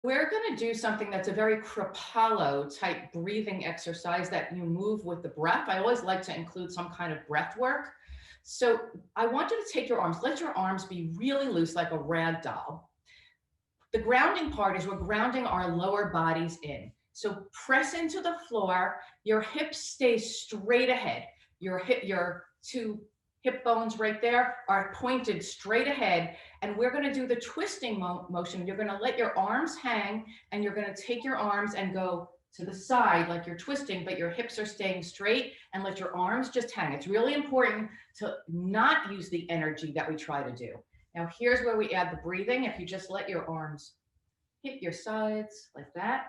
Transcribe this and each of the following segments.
We're going to do something that's a very Kripalu type breathing exercise that you move with the breath. I always like to include some kind of breath work. So I want you to take your arms, let your arms be really loose like a rag doll. The grounding part is we're grounding our lower bodies in. So press into the floor, your hips stay straight ahead. Your two hip bones right there are pointed straight ahead. And we're going to do the twisting motion. You're going to let your arms hang and you're going to take your arms and go to the side like you're twisting, but your hips are staying straight, and let your arms just hang. It's really important to not use the energy that we try to do. Now here's where we add the breathing. If you just let your arms hit your sides like that,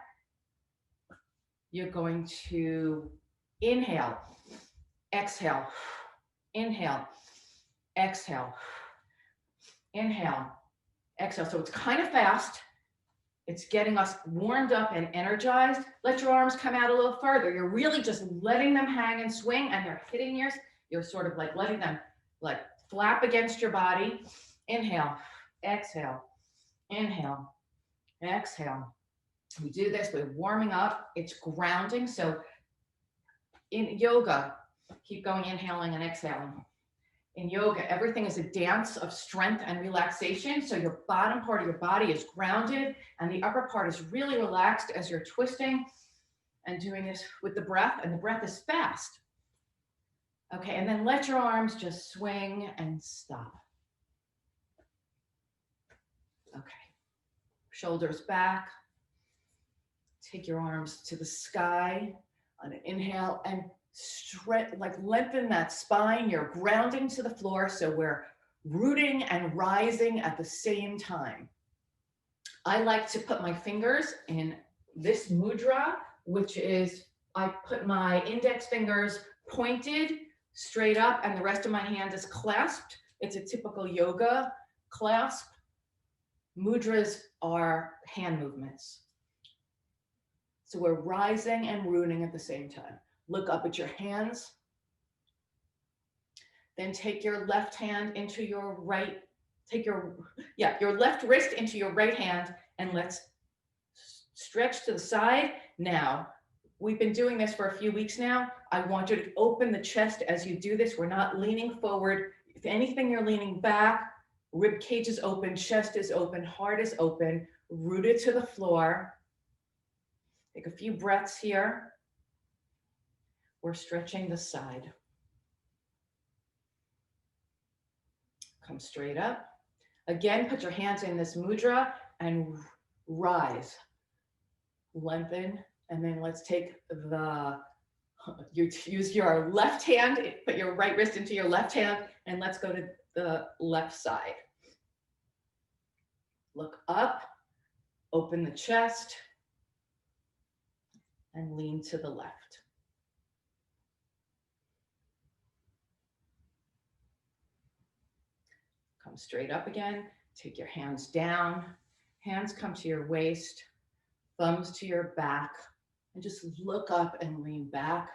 you're going to inhale, exhale, inhale, exhale, inhale, exhale. So it's kind of fast. It's getting us warmed up and energized. Let your arms come out a little further. You're really just letting them hang and swing, and they're hitting yours. You're sort of like letting them like flap against your body. Inhale, exhale, inhale, exhale. We do this, we're warming up. It's grounding. So in yoga, keep going, inhaling and exhaling. In yoga, everything is a dance of strength and relaxation. So your bottom part of your body is grounded and the upper part is really relaxed as you're twisting and doing this with the breath, and the breath is fast. Okay, and then let your arms just swing and stop. Okay, shoulders back. Take your arms to the sky on an inhale and stretch, like lengthen that spine. You're grounding to the floor, so we're rooting and rising at the same time. I like to put my fingers in this mudra, which is I put my index fingers pointed straight up and the rest of my hand is clasped. It's a typical yoga clasp. Mudras are hand movements. So we're rising and rooting at the same time. Look up at your hands. Then take your left hand into your right, your left wrist into your right hand, and let's stretch to the side. Now, we've been doing this for a few weeks now. I want you to open the chest as you do this. We're not leaning forward. If anything, you're leaning back. Rib cage is open, chest is open, heart is open, rooted to the floor. Take a few breaths here. We're stretching the side. Come straight up. Again, put your hands in this mudra and rise. Lengthen, and then let's take you use your left hand, put your right wrist into your left hand, and let's go to the left side. Look up, open the chest, and lean to the left. Come straight up again. Take your hands down. Hands come to your waist, thumbs to your back, and just look up and lean back.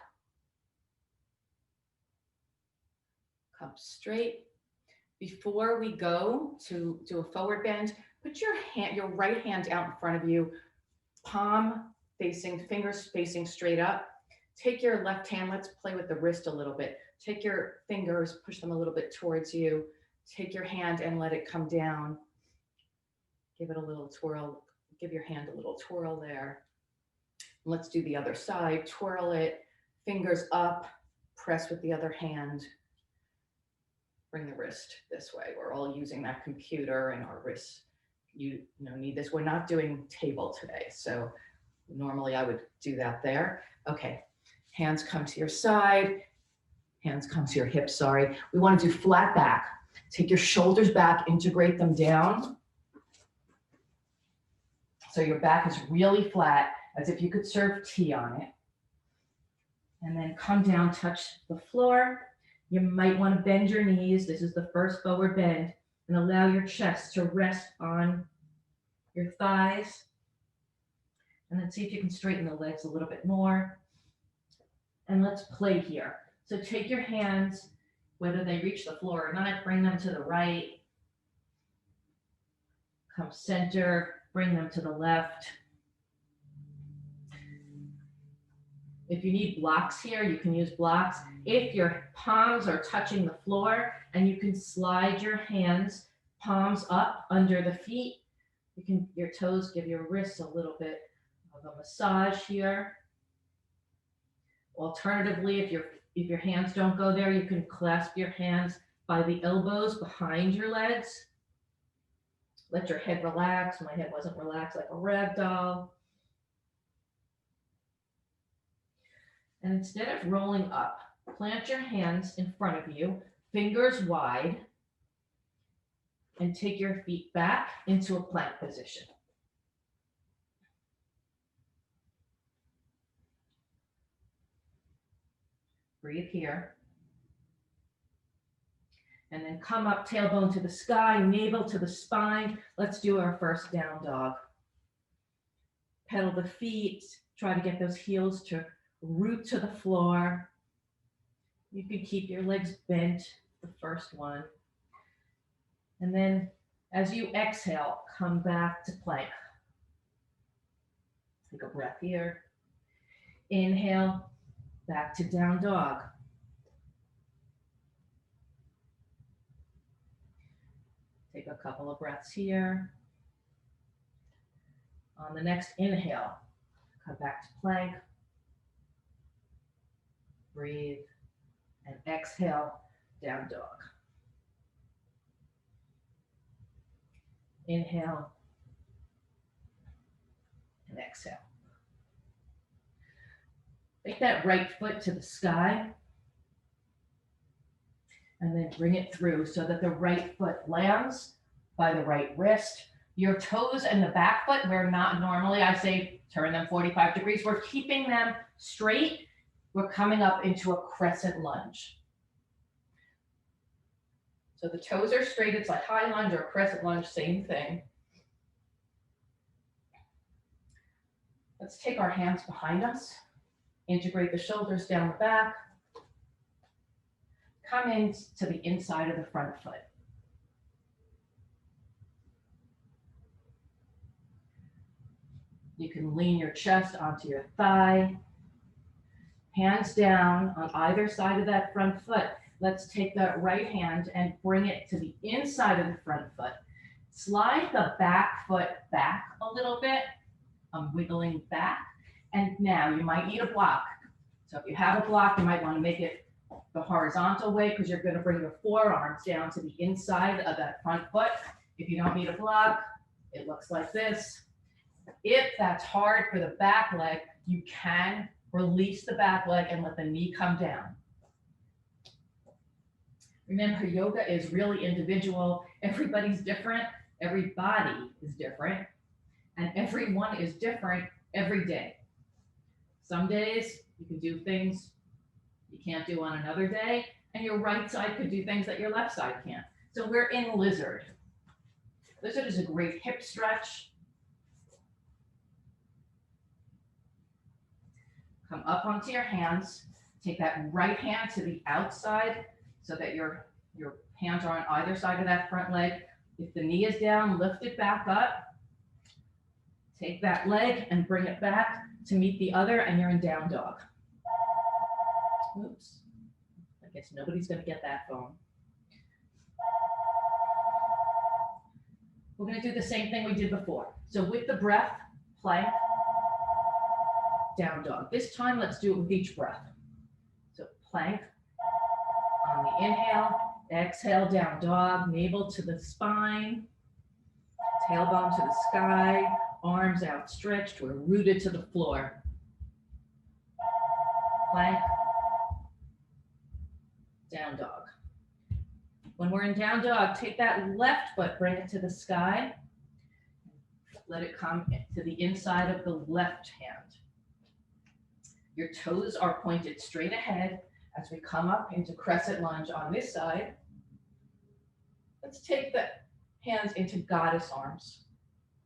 Come straight. Before we go to do a forward bend, put your right hand out in front of you, palm facing, fingers facing straight up. Take your left hand, let's play with the wrist a little bit. Take your fingers, push them a little bit towards you. Take your hand and let it come down. Give it a little twirl. Give your hand a little twirl there. Let's do the other side. Twirl it, fingers up, press with the other hand. Bring the wrist this way. We're all using that computer and our wrists, you need this. We're not doing table today, so normally I would do that there. Okay, hands come to your side, hands come to your hips, sorry. We want to do flat back. Take your shoulders back, integrate them down. So your back is really flat, as if you could serve tea on it. And then come down, touch the floor. You might want to bend your knees. This is the first forward bend, and allow your chest to rest on your thighs. And then see if you can straighten the legs a little bit more. And let's play here. So take your hands, whether they reach the floor or not, bring them to the right. Come center, Bring them to the left. If you need blocks here, you can use blocks. If your palms are touching the floor and you can slide your hands, palms up under the feet, your toes give your wrists a little bit of a massage here. Alternatively, if your hands don't go there, you can clasp your hands by the elbows behind your legs. Let your head relax. My head wasn't relaxed like a rag doll. And instead of rolling up, plant your hands in front of you, fingers wide, and take your feet back into a plank position. Breathe here. And then come up, tailbone to the sky, navel to the spine. Let's do our first down dog. Pedal the feet, try to get those heels to root to the floor. You can keep your legs bent, the first one. And then as you exhale, come back to plank. Take a breath here. Inhale, back to down dog. Take a couple of breaths here. On the next inhale, come back to plank. Breathe and exhale, down dog. Inhale and exhale. Take that right foot to the sky and then bring it through so that the right foot lands by the right wrist. Your toes and the back foot, we're not normally, I say turn them 45 degrees. We're keeping them straight. We're coming up into a crescent lunge. So the toes are straight. It's like high lunge or crescent lunge, same thing. Let's take our hands behind us. Integrate the shoulders down the back. Come in to the inside of the front foot. You can lean your chest onto your thigh. Hands down on either side of that front foot. Let's take that right hand and bring it to the inside of the front foot. Slide the back foot back a little bit. I'm wiggling back. And now you might need a block. So if you have a block, you might want to make it the horizontal way because you're going to bring your forearms down to the inside of that front foot. If you don't need a block, it looks like this. If that's hard for the back leg, you can release the back leg and let the knee come down. Remember, yoga is really individual. Everybody's different. Every body is different. And everyone is different every day. Some days you can do things you can't do on another day, and your right side could do things that your left side can't. So we're in lizard. Lizard is a great hip stretch. Come up onto your hands. Take that right hand to the outside so that your hands are on either side of that front leg. If the knee is down, lift it back up. Take that leg and bring it back to meet the other, and you're in down dog. Oops. I guess nobody's going to get that phone. We're going to do the same thing we did before. So with the breath, plank, down dog. This time, let's do it with each breath. So plank on the inhale, exhale, down dog, navel to the spine, tailbone to the sky, arms outstretched, we're rooted to the floor. Plank, down dog. When we're in down dog, take that left foot, bring it to the sky. Let it come to the inside of the left hand. Your toes are pointed straight ahead as we come up into crescent lunge on this side. Let's take the hands into goddess arms,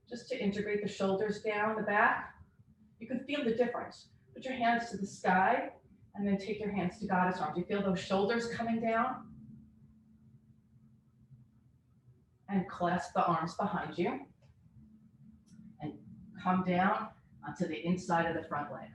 just to integrate the shoulders down the back. You can feel the difference. Put your hands to the sky and then take your hands to goddess arms. You feel those shoulders coming down? And clasp the arms behind you. come down onto the inside of the front leg.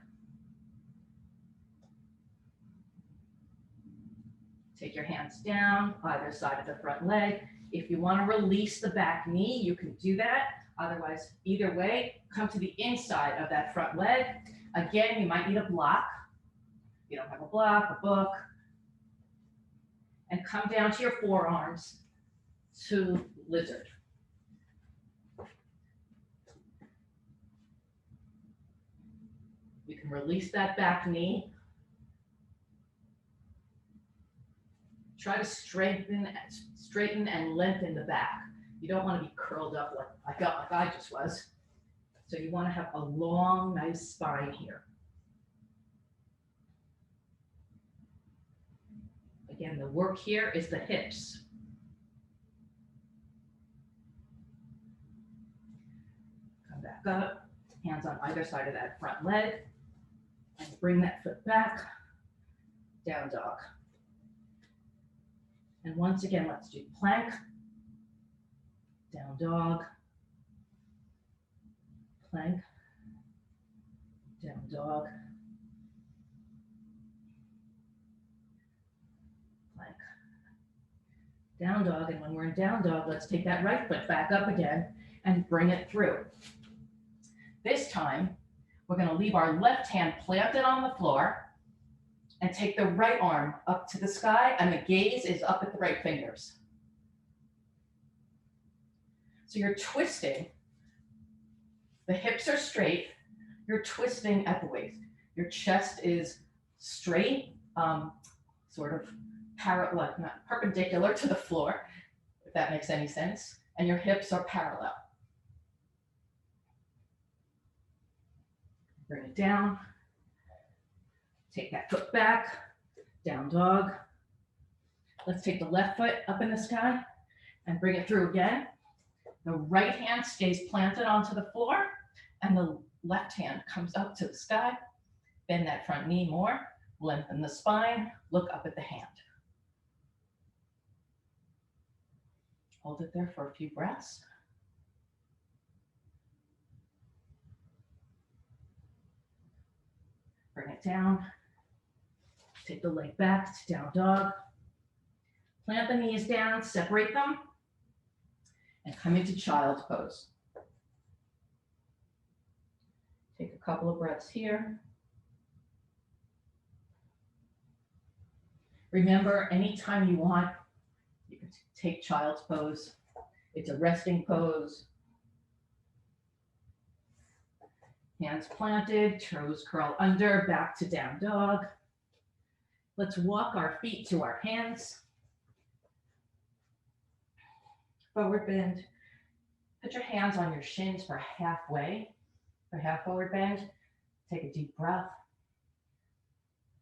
Take your hands down either side of the front leg. If you want to release the back knee, you can do that. Otherwise, either way, come to the inside of that front leg. Again, you might need a block. If you don't have a block, a book. And come down to your forearms to lizard. You can release that back knee. Try to straighten and lengthen the back. You don't want to be curled up like I just was. So you want to have a long, nice spine here. Again, the work here is the hips. Come back up, hands on either side of that front leg, and bring that foot back, down dog. And once again, let's do plank, down dog, plank, down dog, plank, down dog. And when we're in down dog, let's take that right foot back up again and bring it through. This time, we're going to leave our left hand planted on the floor and take the right arm up to the sky, and the gaze is up at the right fingers. So you're twisting. The hips are straight. You're twisting at the waist. Your chest is straight, sort of not perpendicular to the floor, if that makes any sense. And your hips are parallel. Bring it down. Take that foot back, down dog. Let's take the left foot up in the sky and bring it through again. The right hand stays planted onto the floor and the left hand comes up to the sky. Bend that front knee more, lengthen the spine, look up at the hand. Hold it there for a few breaths. Bring it down. Take the leg back to down dog. Plant the knees down, separate them, and come into child's pose. Take a couple of breaths here. Remember, anytime you want, you can take child's pose. It's a resting pose. Hands planted, toes curl under, back to down dog. Let's walk our feet to our hands. Forward bend. Put your hands on your shins for half forward bend. Take a deep breath.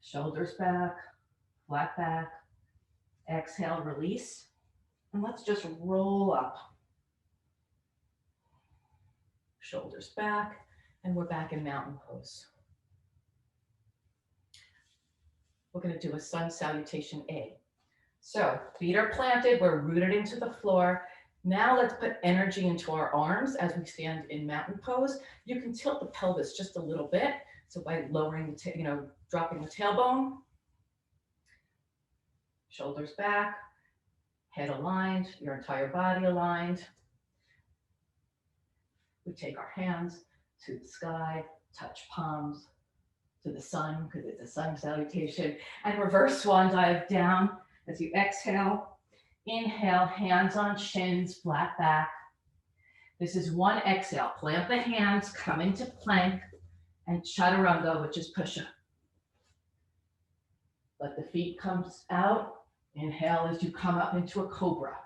Shoulders back, flat back. Exhale, release. And let's just roll up. Shoulders back, and we're back in mountain pose. We're going to do a sun salutation A. So feet are planted, we're rooted into the floor. Now let's put energy into our arms as we stand in mountain pose. You can tilt the pelvis just a little bit. So by lowering the, dropping the tailbone, shoulders back, head aligned, your entire body aligned. We take our hands to the sky, touch palms to the sun, because it's a sun salutation, and reverse swan dive down as you exhale. Inhale, hands on shins, flat back. This is one exhale. Plant the hands, come into plank, and chaturanga, which is push-up. Let the feet come out. Inhale as you come up into a cobra.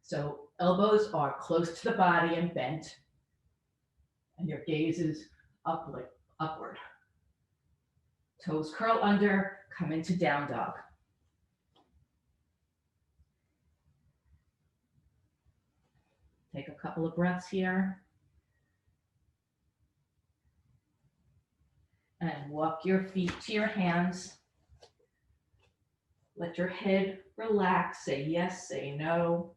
So elbows are close to the body and bent, and your gaze is upward. Toes curl under, come into down dog. Take a couple of breaths here. And walk your feet to your hands. Let your head relax, say yes, say no.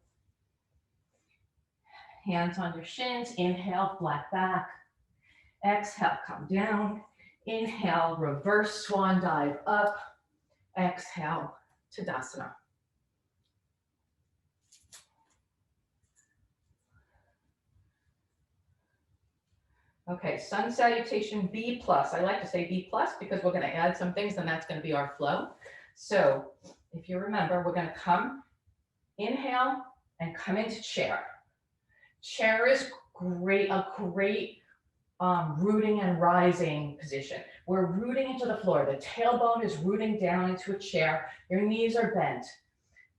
Hands on your shins. Inhale, flat back. Exhale, come down. Inhale, reverse swan dive up. Exhale, Tadasana. Okay, sun salutation B+. I like to say B+ because we're going to add some things and that's going to be our flow. So if you remember, we're going to come, inhale, and come into chair. Chair is great, a great rooting and rising position. We're rooting into the floor. The tailbone is rooting down into a chair. Your knees are bent.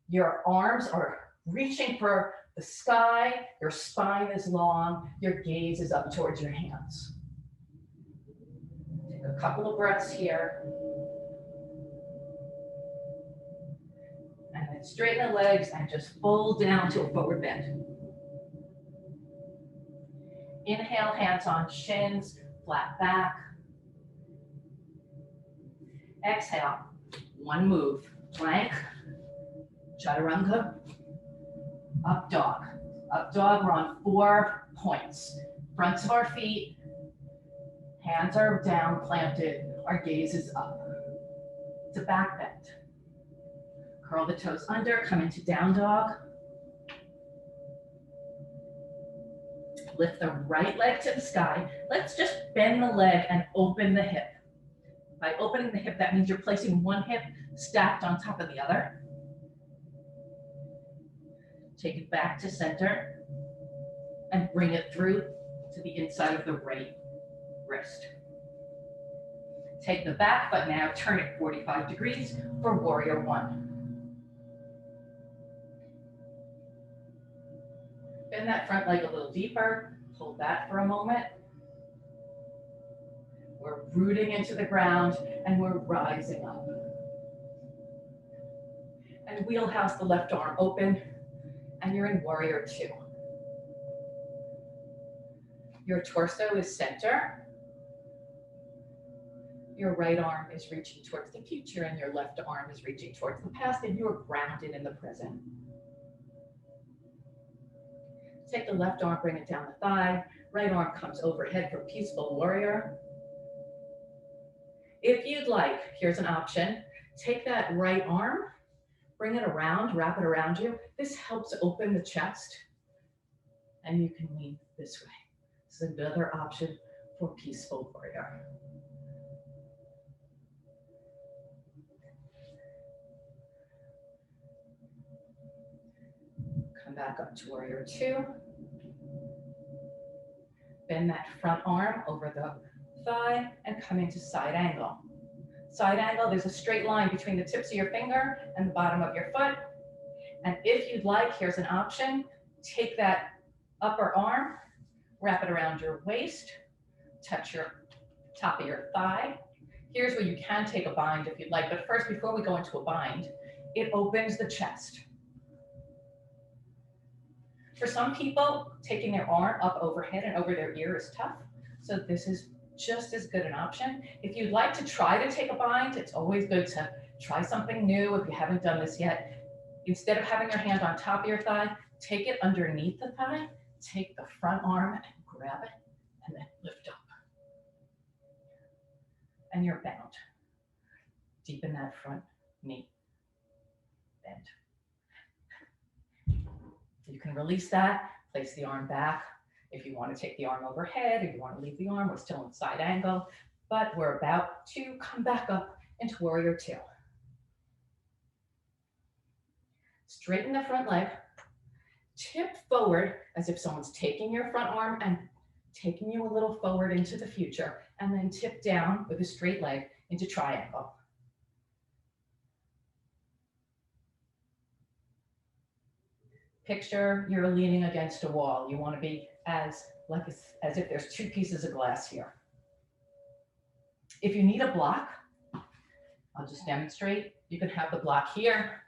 Your arms are reaching for the sky. Your spine is long. Your gaze is up towards your hands. Take a couple of breaths here. And then straighten the legs and just fold down to a forward bend. Inhale, hands on shins, flat back. Exhale, one move, plank, chaturanga, up dog. Up dog, we're on 4 points. Fronts of our feet, hands are down, planted, our gaze is up. It's a back bend. Curl the toes under, come into down dog. Lift the right leg to the sky. Let's just bend the leg and open the hip. By opening the hip, that means you're placing one hip stacked on top of the other. Take it back to center and bring it through to the inside of the right wrist. Take the back foot now, turn it 45 degrees for warrior one. Bend that front leg a little deeper, hold that for a moment. We're rooting into the ground and we're rising up. And wheelhouse the left arm open and you're in warrior two. Your torso is center. Your right arm is reaching towards the future and your left arm is reaching towards the past and you are grounded in the present. Take the left arm, bring it down the thigh. Right arm comes overhead for peaceful warrior. If you'd like, here's an option. Take that right arm, bring it around, wrap it around you. This helps open the chest and you can lean this way. This is another option for peaceful warrior. Come back up to warrior two. Bend that front arm over the thigh and come into side angle. Side angle, there's a straight line between the tips of your finger and the bottom of your foot. And if you'd like, here's an option. Take that upper arm, wrap it around your waist, touch your top of your thigh. Here's where you can take a bind if you'd like, but first, before we go into a bind, it opens the chest. For some people, taking their arm up overhead and over their ear is tough. So this is just as good an option. If you'd like to try to take a bind, it's always good to try something new if you haven't done this yet. Instead of having your hand on top of your thigh, take it underneath the thigh, take the front arm and grab it, and then lift up. And you're bound. Deepen that front knee. Bend. You can release that, place the arm back. If you want to take the arm overhead, if you want to leave the arm, we're still in side angle, but we're about to come back up into warrior two. Straighten the front leg, tip forward as if someone's taking your front arm and taking you a little forward into the future, and then tip down with a straight leg into triangle. Picture you're leaning against a wall. You want to be as if there's two pieces of glass here. If you need a block, I'll just demonstrate. You can have the block here.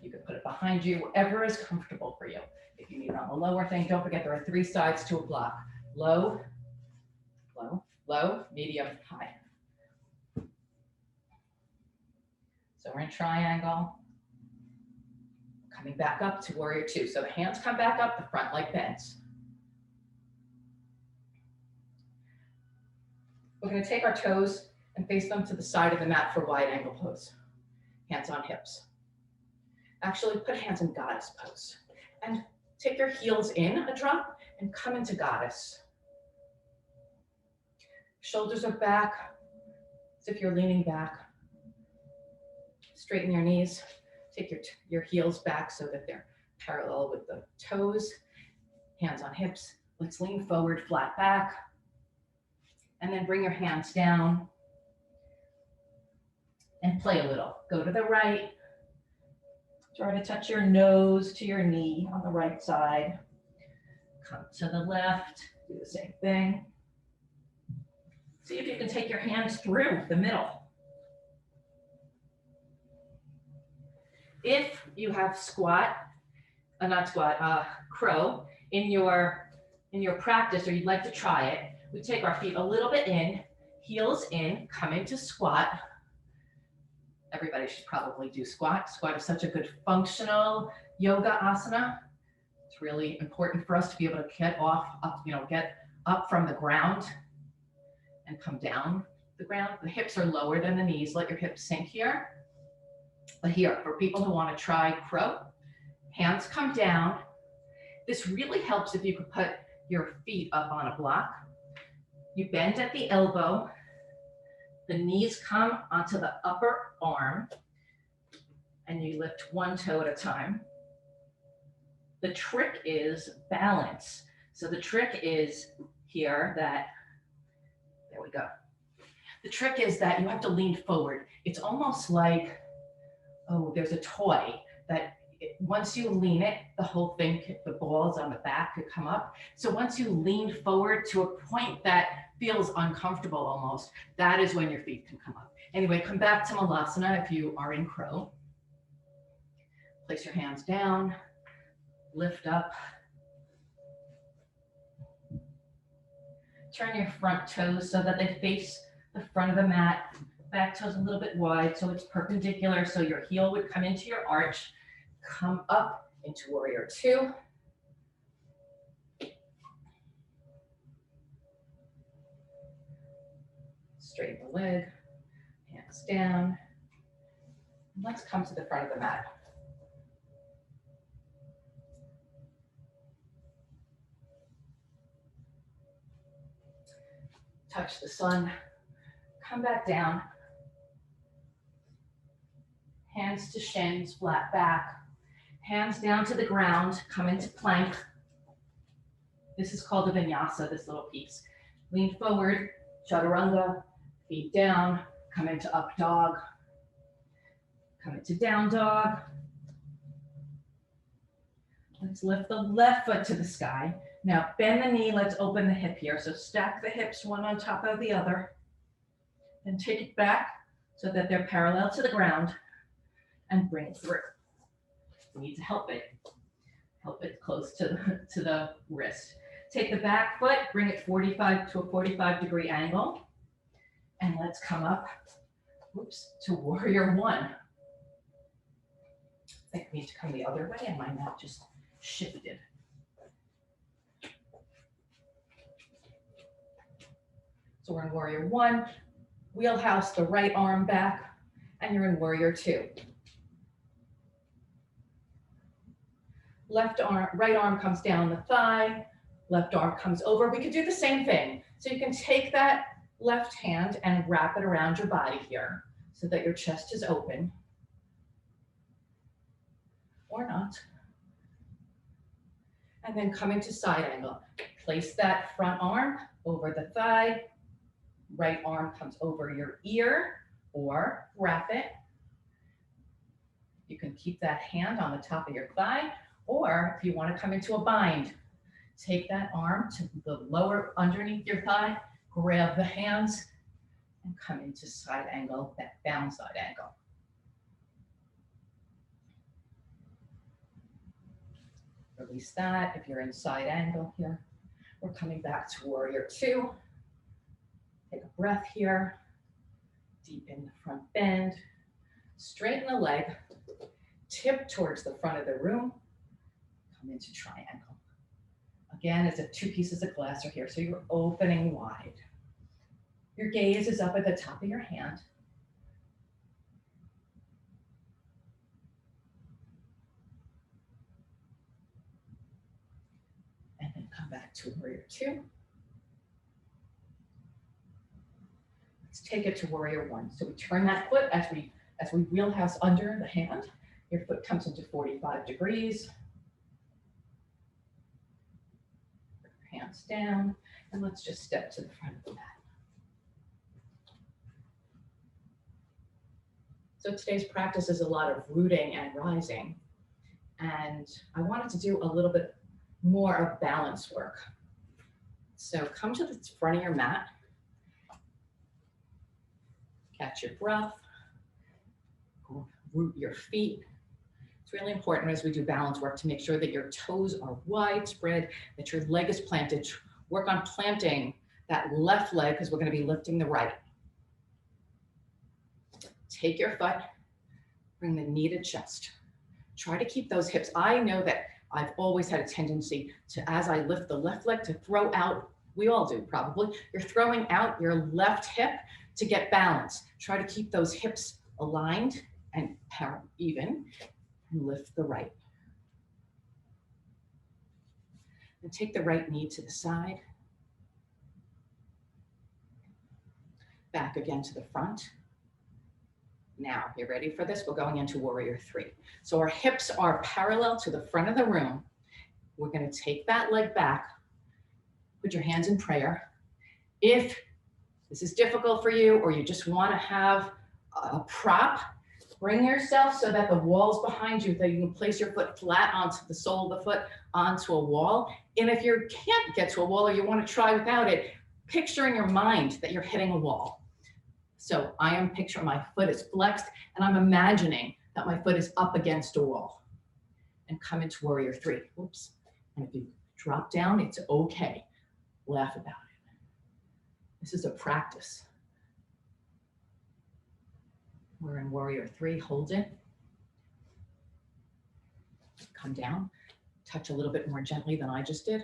You can put it behind you, whatever is comfortable for you. If you need it on the lower thing, don't forget there are 3 sides to a block. Low, low, low, medium, high. So we're in triangle. Coming back up to warrior two. So the hands come back up, the front leg bends. We're going to take our toes and face them to the side of the mat for wide angle pose. Hands on hips. Actually, put hands in goddess pose. And take your heels in a drop and come into goddess. Shoulders are back, as if you're leaning back. Straighten your knees. Take your heels back so that they're parallel with the toes. Hands on hips. Let's lean forward, flat back. And then bring your hands down and play a little. Go to the right. Try to touch your nose to your knee on the right side. Come to the left. Do the same thing. See if you can take your hands through the middle. If you have crow in your practice, or you'd like to try it, we take our feet a little bit in, heels in, come into squat. Everybody should probably do squat. Squat is such a good functional yoga asana. It's really important for us to be able to get up from the ground and come down the ground. The hips are lower than the knees. Let your hips sink here. But here, for people who want to try crow, hands come down. This really helps if you could put your feet up on a block. You bend at the elbow. The knees come onto the upper arm, and you lift one toe at a time. The trick is balance. So the trick is here that, there we go. The trick is that you have to lean forward. It's almost like, there's a toy that once you lean it, the whole thing, the balls on the back could come up. So once you lean forward to a point that feels uncomfortable almost, that is when your feet can come up. Anyway, come back to Malasana if you are in crow. Place your hands down, lift up. Turn your front toes so that they face the front of the mat. Back toes a little bit wide so it's perpendicular, so your heel would come into your arch. Come up into warrior two. Straighten the leg, hands down. And let's come to the front of the mat. Touch the sun, come back down. Hands to shins, flat back. Hands down to the ground, come into plank. This is called a vinyasa, this little piece. Lean forward, chaturanga, feet down, come into up dog. Come into down dog. Let's lift the left foot to the sky. Now bend the knee, let's open the hip here. So stack the hips one on top of the other. Then take it back so that they're parallel to the ground and bring it through. We need to help it close to the wrist. Take the back foot, bring it 45 to a 45-degree angle. And let's come up, to warrior one. I think we need to come the other way and my mat just shifted. So we're in warrior one, wheelhouse the right arm back, and you're in warrior two. Right arm comes down the thigh, left arm comes over. We could do the same thing. So you can take that left hand and wrap it around your body here so that your chest is open. Or not. And then come into side angle. Place that front arm over the thigh. Right arm comes over your ear or wrap it. You can keep that hand on the top of your thigh, or if you want to come into a bind, take that arm to the lower underneath your thigh, grab the hands, and come into side angle, that down side angle. Release that if you're in side angle here. We're coming back to warrior two. Take a breath here. Deepen the front bend. Straighten the leg. tip towards the front of the room, come into triangle. Again, as if two pieces of glass are here, so you're opening wide. Your gaze is up at the top of your hand. And then come back to warrior two. Let's take it to warrior one. So we turn that foot as we wheelhouse under the hand. Your foot comes into 45 degrees. Put your hands down, and let's just step to the front of the mat. So today's practice is a lot of rooting and rising. And I wanted to do a little bit more of balance work. So come to the front of your mat. Catch your breath. Root your feet. It's really important as we do balance work to make sure that your toes are widespread, that your leg is planted. Work on planting that left leg because we're going to be lifting the right. Take your foot, bring the knee to chest. Try to keep those hips. I know that I've always had a tendency to, as I lift the left leg, to throw out. We all do probably. You're throwing out your left hip to get balance. Try to keep those hips aligned and even, and lift the right. And take the right knee to the side. Back again to the front. Now, you're ready for this? We're going into warrior three. So our hips are parallel to the front of the room. We're going to take that leg back. Put your hands in prayer. If this is difficult for you, or you just want to have a prop, bring yourself so that the wall's behind you, that you can place your foot flat onto the sole of the foot onto a wall. And if you can't get to a wall or you want to try without it, picture in your mind that you're hitting a wall. So I am picturing my foot is flexed and I'm imagining that my foot is up against a wall. And come into warrior three. Oops. And if you drop down, it's okay. Laugh about it. This is a practice. We're in warrior three. Hold it. Come down. Touch a little bit more gently than I just did.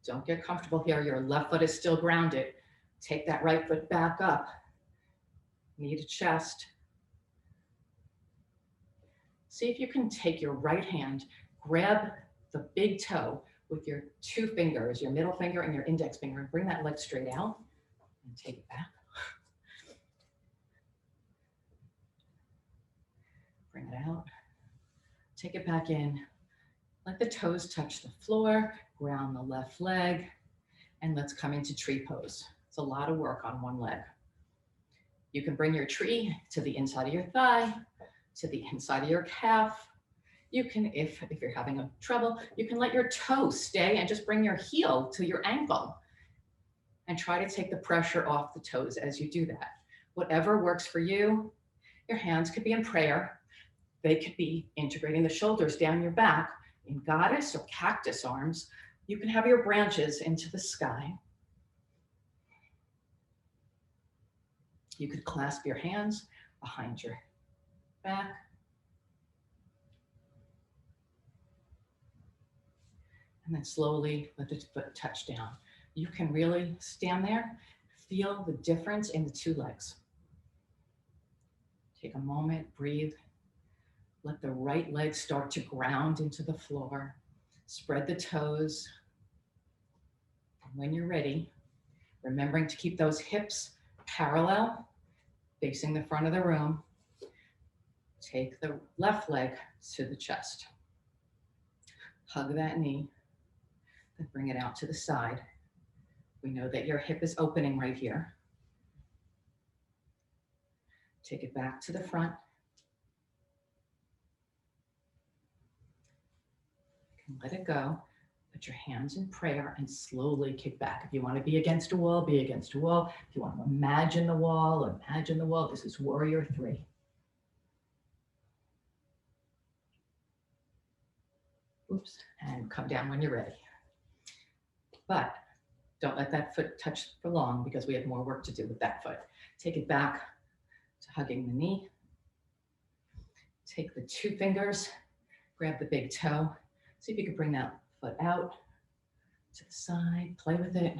Don't get comfortable here. Your left foot is still grounded. Take that right foot back up. Knee to chest. See if you can take your right hand, grab the big toe with your two fingers, your middle finger and your index finger, and bring that leg straight out and take it back. Bring it out. Take it back in. Let the toes touch the floor, ground the left leg, and let's come into tree pose. It's a lot of work on one leg. You can bring your tree to the inside of your thigh, to the inside of your calf. You can, if you're having a trouble, you can let your toe stay and just bring your heel to your ankle and try to take the pressure off the toes as you do that. Whatever works for you. Your hands could be in prayer. They could be integrating the shoulders down your back in goddess or cactus arms. You can have your branches into the sky. You could clasp your hands behind your back. And then slowly let the foot touch down. You can really stand there, feel the difference in the two legs. Take a moment, breathe. Let the right leg start to ground into the floor. Spread the toes. And when you're ready, remembering to keep those hips parallel, facing the front of the room. Take the left leg to the chest. Hug that knee. Then bring it out to the side. We know that your hip is opening right here. Take it back to the front. Let it go. Put your hands in prayer and slowly kick back. If you want to be against a wall, be against a wall. If you want to imagine the wall, imagine the wall. This is warrior three. Oops, and come down when you're ready. But don't let that foot touch for long because we have more work to do with that foot. Take it back to hugging the knee. Take the 2 fingers, grab the big toe. See if you can bring that foot out to the side, play with it.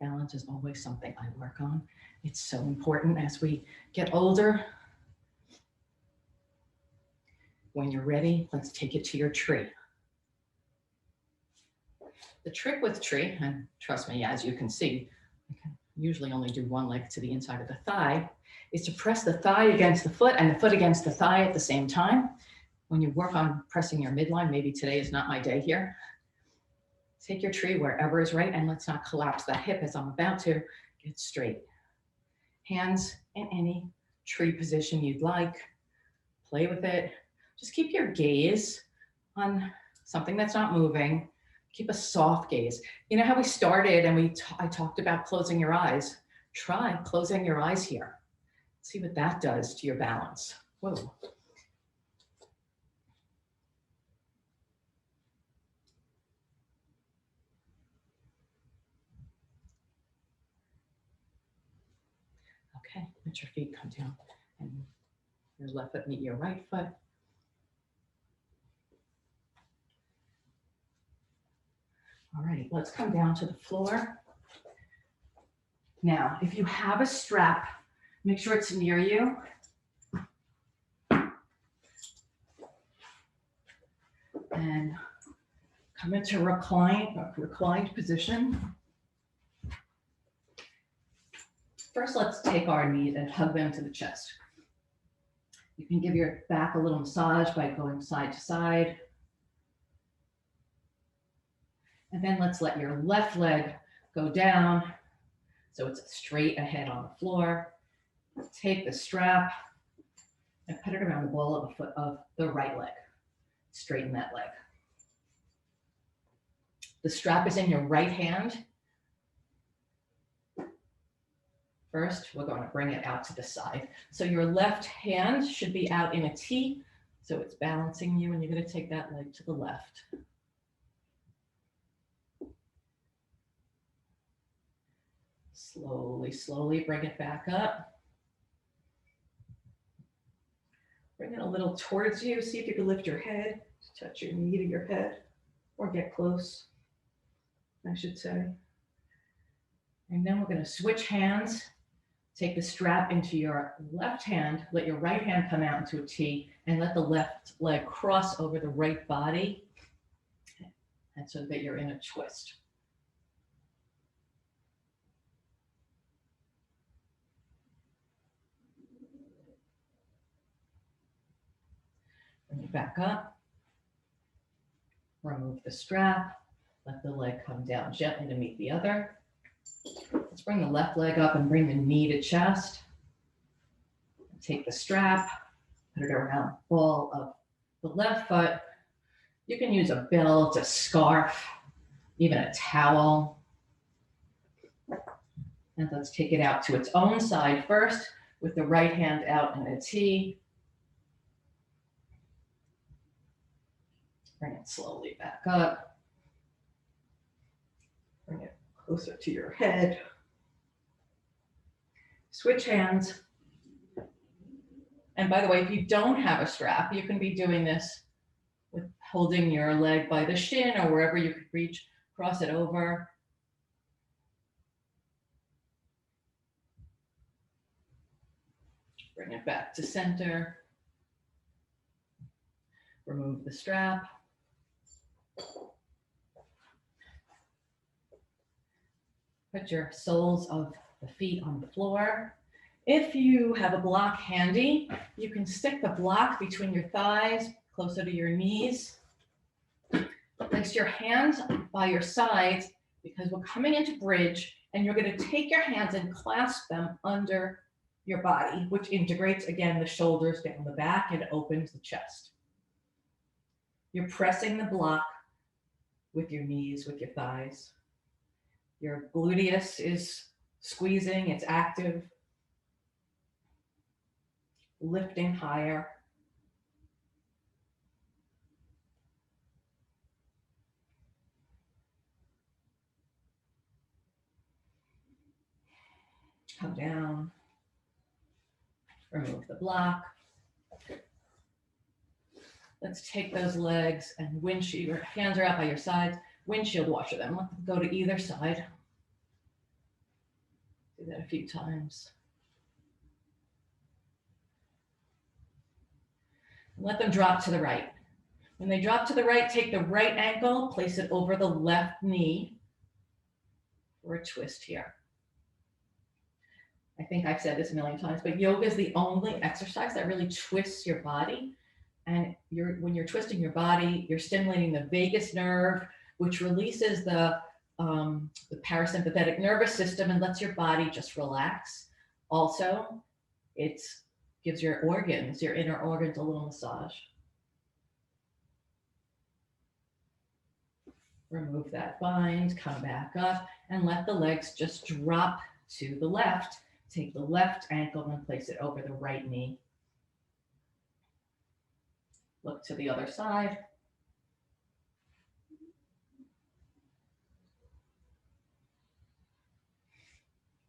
Balance is always something I work on. It's so important as we get older. When you're ready, let's take it to your tree. The trick with tree, and trust me, as you can see, I can usually only do one leg to the inside of the thigh, is to press the thigh against the foot and the foot against the thigh at the same time. When you work on pressing your midline, maybe today is not my day here, take your tree wherever is right, and let's not collapse that hip as I'm about to. Get straight. Hands in any tree position you'd like. Play with it. Just keep your gaze on something that's not moving. Keep a soft gaze. You know how we started and I talked about closing your eyes? Try closing your eyes here. See what that does to your balance. Whoa. Okay, let your feet come down and your left foot meet your right foot. All right, let's come down to the floor. Now, if you have a strap, make sure it's near you. And come into reclined position. First, let's take our knees and hug them to the chest. You can give your back a little massage by going side to side. And then let's let your left leg go down so it's straight ahead on the floor. Take the strap and put it around the ball of the foot of the right leg. Straighten that leg. The strap is in your right hand. First, we're going to bring it out to the side. So your left hand should be out in a T, so it's balancing you, and you're going to take that leg to the left. Slowly, slowly bring it back up. Bring it a little towards you. See if you can lift your head, touch your knee to your head, or get close, I should say. And then we're going to switch hands. Take the strap into your left hand, let your right hand come out into a T, and let the left leg cross over the right body, and so that you're in a twist. Bring it back up. Remove the strap. Let the leg come down gently to meet the other. Let's bring the left leg up and bring the knee to chest. Take the strap, put it around the ball of the left foot. You can use a belt, a scarf, even a towel. And let's take it out to its own side first with the right hand out in a T. Bring it slowly back up. Bring it closer to your head. Switch hands. And by the way, if you don't have a strap, you can be doing this with holding your leg by the shin or wherever you can reach, cross it over. Bring it back to center. Remove the strap. Put your soles of the feet on the floor. If you have a block handy, you can stick the block between your thighs, closer to your knees. Place your hands by your sides because we're coming into bridge, and you're going to take your hands and clasp them under your body, which integrates, again, the shoulders down the back and opens the chest. You're pressing the block with your knees, with your thighs. Your gluteus is squeezing, it's active. Lifting higher. Come down. Remove the block. Let's take those legs and windshield, your hands are out by your sides, windshield washer them. Let them go to either side. Do that a few times. Let them drop to the right. When they drop to the right, take the right ankle, place it over the left knee for a twist here. I think I've said this a million times, but yoga is the only exercise that really twists your body. And when you're twisting your body, you're stimulating the vagus nerve, which releases the parasympathetic nervous system and lets your body just relax. Also, it gives your organs, your inner organs, a little massage. Remove that bind, come back up, and let the legs just drop to the left. Take the left ankle and place it over the right knee. Look to the other side.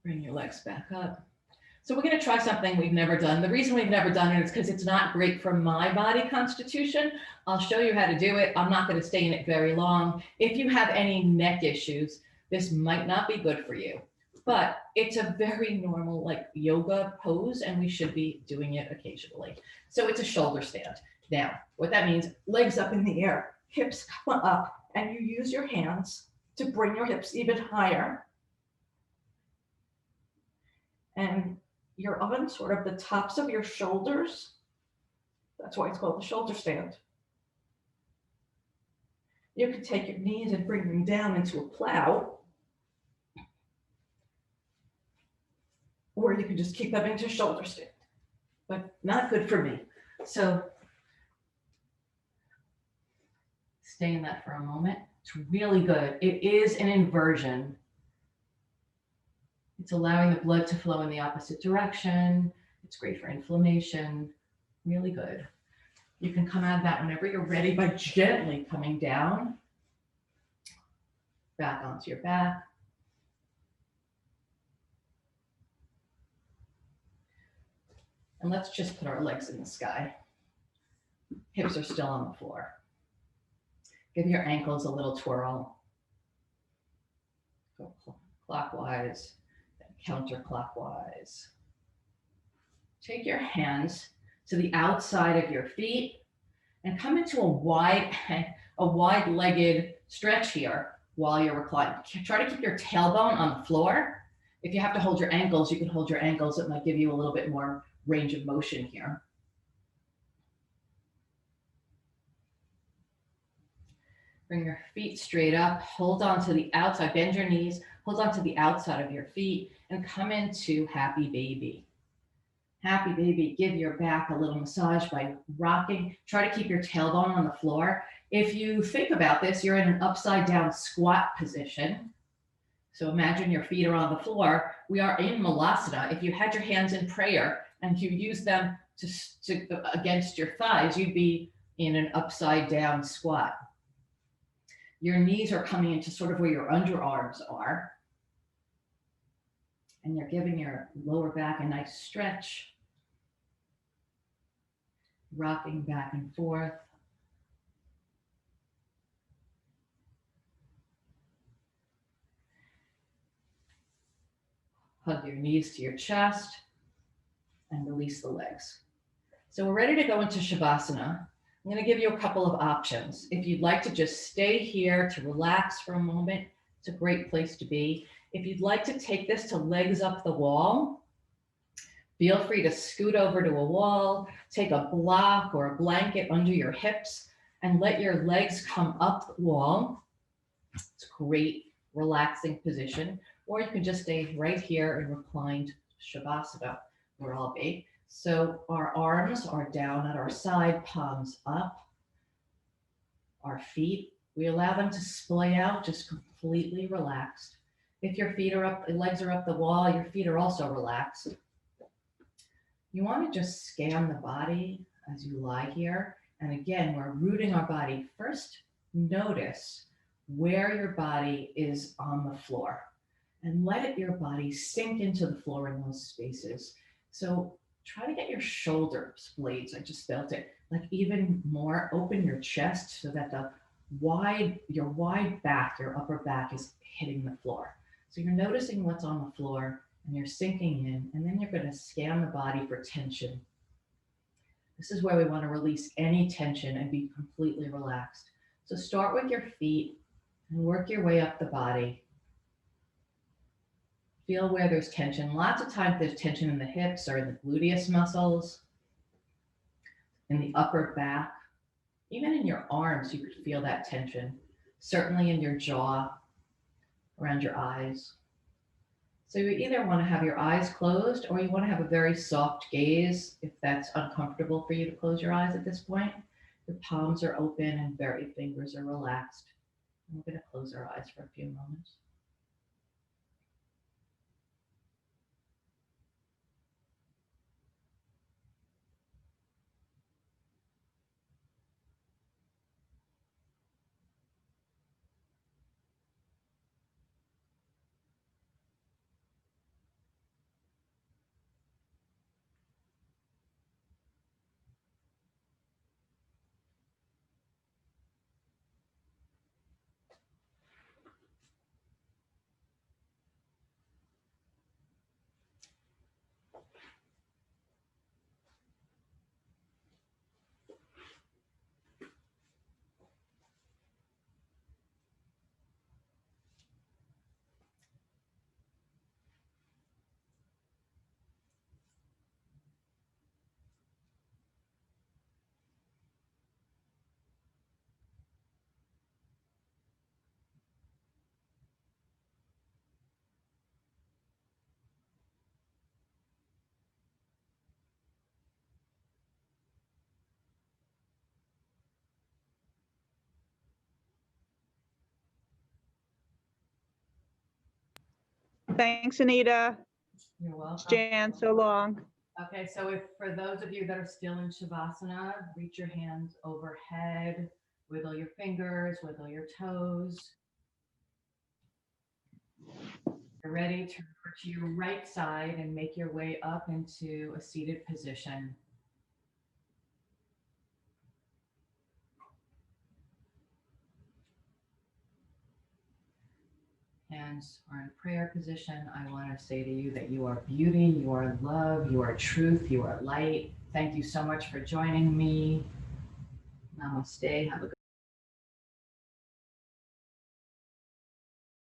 Bring your legs back up. So we're going to try something we've never done. The reason we've never done it is because it's not great for my body constitution. I'll show you how to do it. I'm not going to stay in it very long. If you have any neck issues, this might not be good for you, but it's a very normal like yoga pose and we should be doing it occasionally. So it's a shoulder stand. Now, what that means, legs up in the air, hips come up, and you use your hands to bring your hips even higher. And you're on sort of the tops of your shoulders. That's why it's called the shoulder stand. You can take your knees and bring them down into a plow. Or you can just keep them into shoulder stand, but not good for me. So stay in that for a moment. It's really good. It is an inversion. It's allowing the blood to flow in the opposite direction. It's great for inflammation. Really good. You can come out of that whenever you're ready by gently coming down, back onto your back. And let's just put our legs in the sky. Hips are still on the floor. Give your ankles a little twirl. Go clockwise, then counterclockwise. Take your hands to the outside of your feet and come into a wide-legged stretch here while you're reclining. Try to keep your tailbone on the floor. If you have to hold your ankles, you can hold your ankles. It might give you a little bit more range of motion here. Bring your feet straight up, hold on to the outside, bend your knees, hold on to the outside of your feet and come into happy baby. Happy baby, give your back a little massage by rocking. Try to keep your tailbone on the floor. If you think about this, you're in an upside down squat position. So imagine your feet are on the floor. We are in Malasana. If you had your hands in prayer and you use them to against your thighs, you'd be in an upside down squat. Your knees are coming into sort of where your underarms are. And you're giving your lower back a nice stretch. Rocking back and forth. Hug your knees to your chest and release the legs. So we're ready to go into Shavasana. I'm going to give you a couple of options. If you'd like to just stay here to relax for a moment, it's a great place to be. If you'd like to take this to legs up the wall, feel free to scoot over to a wall, take a block or a blanket under your hips and let your legs come up the wall. It's a great relaxing position. Or you can just stay right here in reclined Shavasana, where I'll be. So our arms are down at our side, palms up. Our feet, we allow them to splay out, just completely relaxed. If your feet are up, legs are up the wall, your feet are also relaxed. You want to just scan the body as you lie here. And again, we're rooting our body. First, notice where your body is on the floor and let your body sink into the floor in those spaces. So try to get your shoulder blades, I just felt it, like even more, open your chest so that your wide back, your upper back is hitting the floor. So you're noticing what's on the floor and you're sinking in, and then you're going to scan the body for tension. This is where we want to release any tension and be completely relaxed. So start with your feet and work your way up the body. Feel where there's tension. Lots of times there's tension in the hips or in the gluteus muscles, in the upper back, even in your arms, you could feel that tension. Certainly in your jaw, around your eyes. So you either want to have your eyes closed or you want to have a very soft gaze if that's uncomfortable for you to close your eyes at this point. Your palms are open and fingers are relaxed. And we're going to close our eyes for a few moments. Thanks, Anita. You're welcome. Jan, so long. Okay, so if for those of you that are still in Shavasana, reach your hands overhead, wiggle your fingers, wiggle your toes. You're ready to turn to your right side and make your way up into a seated position. Hands are in prayer position. I want to say to you that you are beauty, you are love, you are truth, you are light. Thank you so much for joining me. Namaste. Have a good